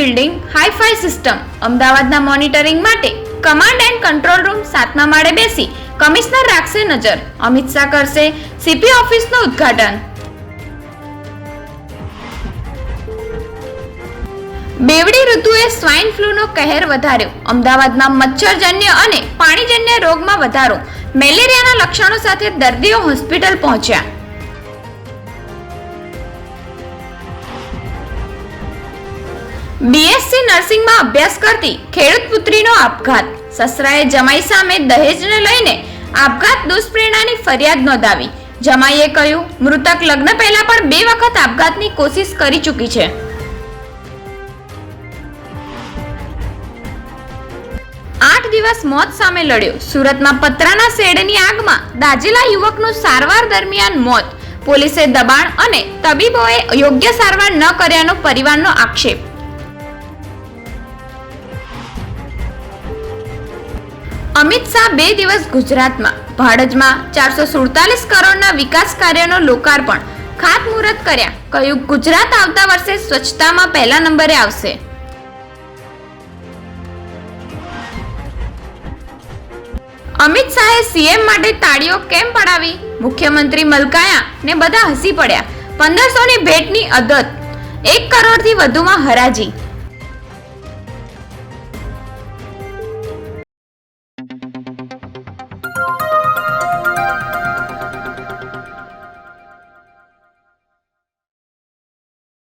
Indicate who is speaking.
Speaker 1: Building hi-fi system અમદાવાદના monitoring માટે command and control room 7મા માળે બેસી કમિશનર રાખશે નજર. અમિત શાહ કરશે સીપી ઓફિસનું ઉદ્ઘાટન. બેવડી ઋતુએ સ્વાઇન ફ્લૂનો કહેર વધાર્યો. અમદાવાદમાં મચ્છરજન્ય અને પાણીજન્ય રોગમાં વધારો. મેલેરિયાના લક્ષણો સાથે દર્દીઓ હોસ્પિટલ પહોંચ્યા. બીએસસી નર્સિંગમાં અભ્યાસ કરતી ખેડૂત પુત્રીનો આપઘાત. સસરાએ જમાઈ સામે દહેજને લઈને આપઘાત દુષ્પ્રેરણાની ફરિયાદ નોંધાવી. જમાઈએ કહ્યું, મૃતક લગ્ન પહેલા પણ 2 વખત આપઘાતની કોશિશ કરી ચૂકી છે. દિવસ મોત સામે લડ્યો. સુરતમાં પતરાના શેડની આગમાં દાઝેલા યુવકનું સારવાર દરમિયાન મોત. પોલીસે દબાણ અને તબીબોએ યોગ્ય સારવાર ન કર્યાનો પરિવારનો આક્ષેપ. અમિત શાહ 2 દિવસ ગુજરાતમાં. ભાડજમાં 447 કરોડના વિકાસ કાર્યનો લોકાર્પણ, ખાતમુહૂર્ત કર્યા. કહ્યું, ગુજરાત આવતા વર્ષે સ્વચ્છતામાં પહેલા નંબરે આવશે. અમિત શાહે સીએમ માટે તાળીઓ કેમ પડાવી? મુખ્યમંત્રી મલકાયા ને બધા હસી પડ્યા. 1500ની ભેટની અદત, 1 કરોડથી વધુમાં હરાજી.